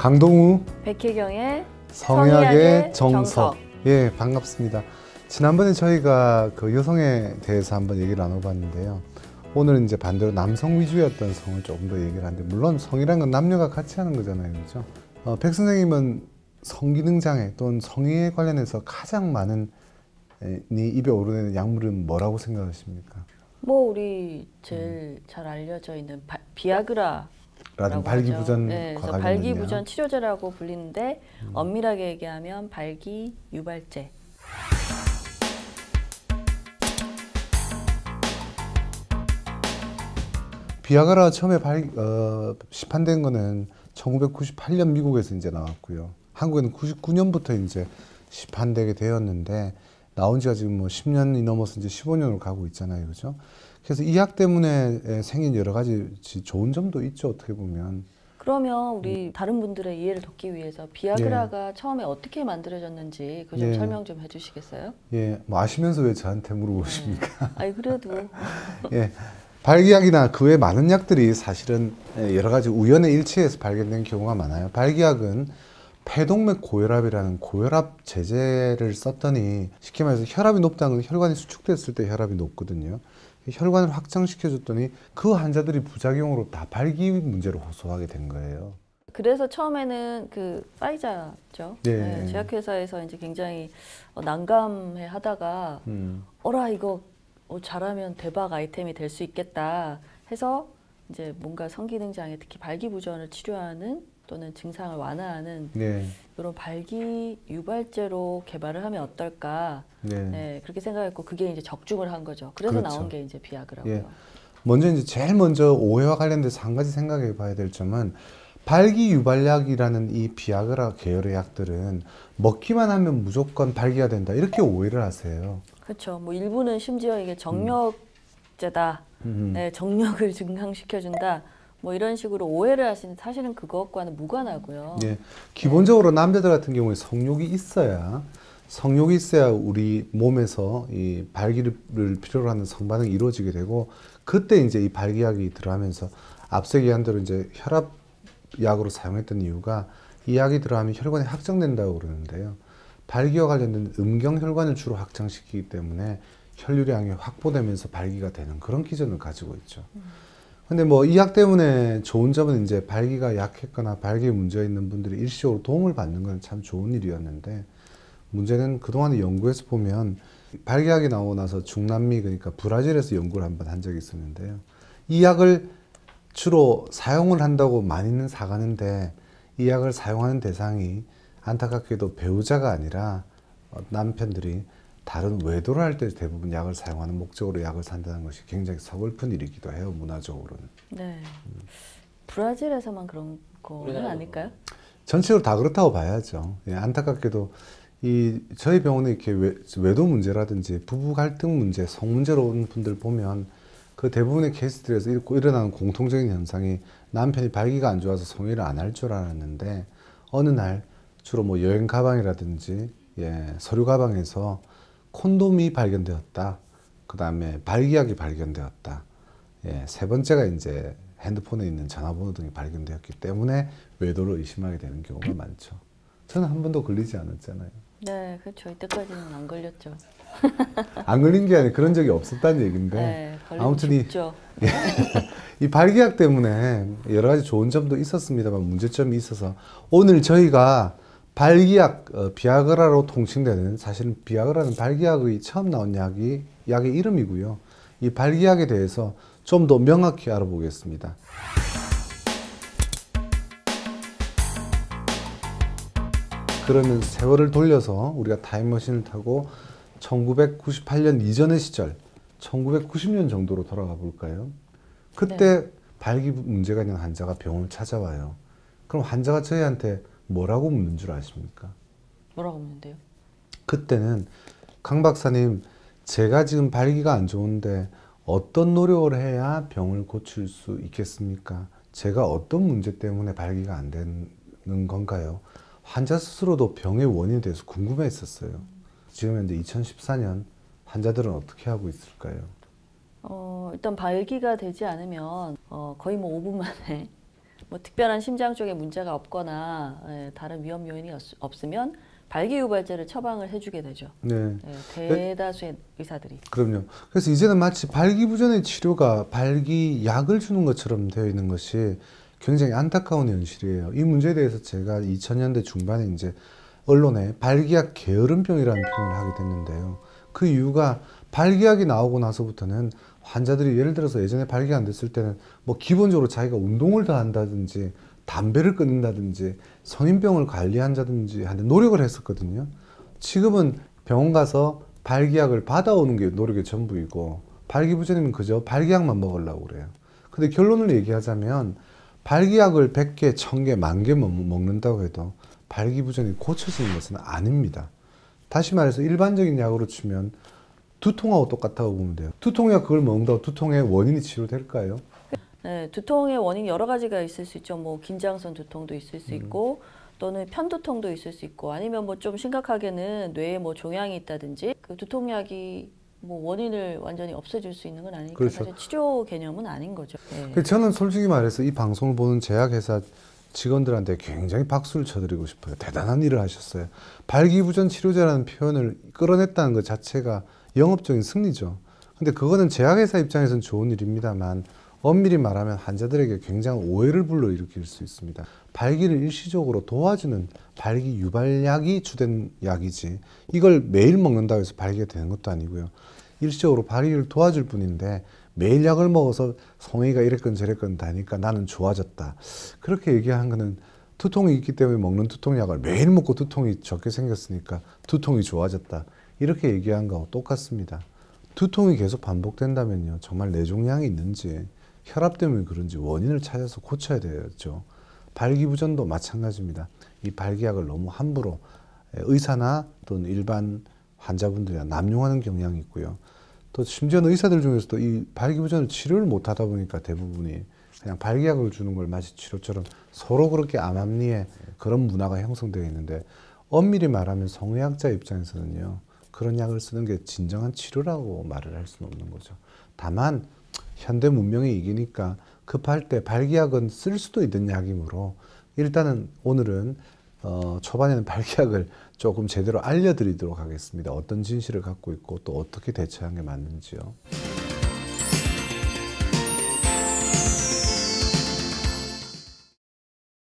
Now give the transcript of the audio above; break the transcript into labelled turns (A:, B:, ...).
A: 강동우,
B: 백혜경의
A: 성의학의 정석. 예, 반갑습니다. 지난번에 저희가 그 여성에 대해서 한번 얘기를 나눠봤는데요. 오늘은 이제 반대로 남성 위주였던 성을 조금 더 얘기를 하는데, 물론 성이란 건 남녀가 같이 하는 거잖아요, 그렇죠? 백 선생님은 성기능장애 또는 성의에 관련해서 가장 많은 입에 오르는 약물은 뭐라고 생각하십니까?
B: 뭐 우리 제일 잘 알려져 있는 비아그라
A: 라든 발기부전과
B: 네, 그래서
A: 관련된
B: 발기부전 치료제라고 불리는데 엄밀하게 얘기하면 발기 유발제.
A: 비아그라 처음에 시판된 거는 1998년 미국에서 이제 나왔고요. 한국에는 99년부터 이제 시판되게 되었는데, 나온 지가 지금 뭐 10년이 넘어서 이제 15년으로 가고 있잖아요, 그죠? 그래서 이 약 때문에 생긴 여러 가지 좋은 점도 있죠, 어떻게 보면.
B: 그러면 우리 다른 분들의 이해를 돕기 위해서 비아그라가 처음에 어떻게 만들어졌는지 그 좀 설명 좀 해주시겠어요?
A: 예, 뭐 아시면서 왜 저한테 물어보십니까?
B: 아니 그래도
A: 예, 발기약이나 그 외 많은 약들이 사실은 여러 가지 우연의 일치에서 발견된 경우가 많아요. 발기약은 폐동맥 고혈압이라는 고혈압 제제를 썼더니, 쉽게 말해서 혈압이 높다는 건 혈관이 수축됐을 때 혈압이 높거든요. 혈관을 확장시켜줬더니 그 환자들이 부작용으로 다 발기 문제로 호소하게 된 거예요.
B: 그래서 처음에는 그 파이자죠.
A: 네.
B: 제약회사에서 이제 굉장히 난감해 하다가 어라 이거 잘하면 대박 아이템이 될 수 있겠다 해서 이제 뭔가 성기능장애, 특히 발기부전을 치료하는 또는 증상을 완화하는 이런 발기 유발제로 개발을 하면 어떨까. 네, 그렇게 생각했고 그게 이제 적중을 한 거죠. 그래서
A: 그렇죠.
B: 나온 게 이제 비아그라고요.
A: 예. 먼저 이제 제일 먼저 오해와 관련돼서 한 가지 생각해 봐야 될 점은, 발기 유발약이라는 이 비아그라 계열의 약들은 먹기만 하면 무조건 발기가 된다, 이렇게 오해를 하세요.
B: 그렇죠. 뭐 일부는 심지어 이게 정력제다, 네, 정력을 증강시켜준다, 뭐 이런 식으로 오해를 하시는, 사실은 그것과는 무관하고요.
A: 예, 기본적으로 남자들 같은 경우에 성욕이 있어야 우리 몸에서 이 발기를 필요로 하는 성반응이 이루어지게 되고, 그때 이제 이 발기약이 들어가면서 앞서 얘기한 대로 이제 혈압약으로 사용했던 이유가, 이 약이 들어가면 혈관이 확장된다고 그러는데요. 발기와 관련된 음경혈관을 주로 확장시키기 때문에 혈류량이 확보되면서 발기가 되는 그런 기전을 가지고 있죠. 근데 뭐 이 약 때문에 좋은 점은, 이제 발기가 약했거나 발기에 문제가 있는 분들이 일시적으로 도움을 받는 건 참 좋은 일이었는데, 문제는 그동안의 연구에서 보면, 발기약이 나오고 나서 중남미, 그러니까 브라질에서 연구를 한번 한 적이 있었는데요. 이 약을 주로 사용을 한다고 많이는 사가는데, 이 약을 사용하는 대상이 안타깝게도 배우자가 아니라 남편들이 다른 외도를 할 때 대부분 약을 사용하는 목적으로 약을 산다는 것이 굉장히 서글픈 일이기도 해요, 문화적으로는.
B: 네. 브라질에서만 그런 거는 아닐까요?
A: 전체적으로 다 그렇다고 봐야죠. 예, 안타깝게도 저희 병원에 이렇게 외도 문제라든지 부부 갈등 문제, 성 문제로 오는 분들 보면, 그 대부분의 케이스들에서 일어나는 공통적인 현상이, 남편이 발기가 안 좋아서 성의를 안 할 줄 알았는데, 어느 날 주로 뭐 여행 가방이라든지 서류 가방에서 콘돔이 발견되었다. 그 다음에 발기약이 발견되었다. 세 번째가 이제 핸드폰에 있는 전화번호 등이 발견되었기 때문에 외도를 의심하게 되는 경우가 많죠. 저는 한 번도 걸리지 않았잖아요.
B: 네, 그렇죠. 이때까지는 안 걸렸죠.
A: 안 걸린 게 아니라 그런 적이 없었다는 얘기인데,
B: 네,
A: 아무튼
B: 죽죠.
A: 이 발기약 때문에 여러 가지 좋은 점도 있었습니다만 문제점이 있어서, 오늘 저희가 발기약, 비아그라로 통칭되는, 사실은 비아그라는 발기약의 처음 나온 약의 이름이고요. 이 발기약에 대해서 좀 더 명확히 알아보겠습니다. 그러면 세월을 돌려서 우리가 타임머신을 타고 1998년 이전의 시절, 1990년 정도로 돌아가 볼까요? 그때 발기 문제가 있는 환자가 병원을 찾아와요. 그럼 환자가 저희한테 뭐라고 묻는 줄 아십니까?
B: 뭐라고 묻는데요?
A: 그때는, 강 박사님, 제가 지금 발기가 안 좋은데 어떤 노력을 해야 병을 고칠 수 있겠습니까? 제가 어떤 문제 때문에 발기가 안 되는 건가요? 환자 스스로도 병의 원인에 대해서 궁금해했었어요. 지금 현재 2014년 환자들은 어떻게 하고 있을까요?
B: 일단 발기가 되지 않으면 거의 뭐 5분 만에 뭐 특별한 심장 쪽에 문제가 없거나 다른 위험 요인이 없으면 발기유발제를 처방을 해주게 되죠.
A: 네.
B: 대다수의 의사들이.
A: 그럼요. 그래서 이제는 마치 발기부전의 치료가 발기약을 주는 것처럼 되어 있는 것이 굉장히 안타까운 현실이에요. 이 문제에 대해서 제가 2000년대 중반에 이제 언론에 발기약 게으름병이라는 표현을 하게 됐는데요. 그 이유가 발기약이 나오고 나서부터는 환자들이 예를 들어서 예전에 발기 안 됐을 때는 뭐 기본적으로 자기가 운동을 더 한다든지 담배를 끊는다든지 성인병을 관리한다든지 하는 노력을 했었거든요. 지금은 병원 가서 발기약을 받아오는 게 노력의 전부이고 발기부전이면 그저 발기약만 먹으려고 그래요. 근데 결론을 얘기하자면 발기약을 100개, 1000개, 10,000개 먹는다고 해도 발기부전이 고쳐지는 것은 아닙니다. 다시 말해서 일반적인 약으로 치면 두통하고 똑같다고 보면 돼요. 두통약 그걸 먹는다고 두통의 원인이 치료될까요?
B: 네, 두통의 원인이 여러 가지가 있을 수 있죠. 뭐 긴장성 두통도 있을 수 있고 또는 편두통도 있을 수 있고 아니면 뭐 좀 심각하게는 뇌에 뭐 종양이 있다든지 그 두통약이 뭐 원인을 완전히 없애줄 수 있는 건 아니니까
A: 그렇죠.
B: 사실 치료 개념은 아닌 거죠.
A: 네. 저는 솔직히 말해서 이 방송을 보는 제약회사 직원들한테 굉장히 박수를 쳐드리고 싶어요. 대단한 일을 하셨어요. 발기부전 치료제라는 표현을 끌어냈다는 것 자체가 영업적인 승리죠. 근데 그거는 제약회사 입장에서는 좋은 일입니다만 엄밀히 말하면 환자들에게 굉장한 오해를 불러일으킬 수 있습니다. 발기를 일시적으로 도와주는 발기 유발약이 주된 약이지 이걸 매일 먹는다고 해서 발기가 되는 것도 아니고요. 일시적으로 발기를 도와줄 뿐인데 매일 약을 먹어서 성의가 이랬건 저랬건 다니까 나는 좋아졌다. 그렇게 얘기한 거는 두통이 있기 때문에 먹는 두통약을 매일 먹고 두통이 적게 생겼으니까 두통이 좋아졌다. 이렇게 얘기한 거하고 똑같습니다. 두통이 계속 반복된다면요. 정말 뇌종양이 있는지 혈압 때문에 그런지 원인을 찾아서 고쳐야 되죠. 발기부전도 마찬가지입니다. 이 발기약을 너무 함부로 의사나 또는 일반 환자분들이 남용하는 경향이 있고요. 또 심지어는 의사들 중에서도 이 발기부전을 치료를 못하다 보니까 대부분이 그냥 발기약을 주는 걸 마치 치료처럼 서로 그렇게 암암리에 그런 문화가 형성되어 있는데 엄밀히 말하면 성의학자 입장에서는요. 그런 약을 쓰는 게 진정한 치료라고 말을 할 수는 없는 거죠. 다만 현대 문명이 이기니까 급할 때 발기약은 쓸 수도 있는 약이므로 일단은 오늘은 초반에는 발기약을 조금 제대로 알려드리도록 하겠습니다. 어떤 진실을 갖고 있고 또 어떻게 대처하는 게 맞는지요.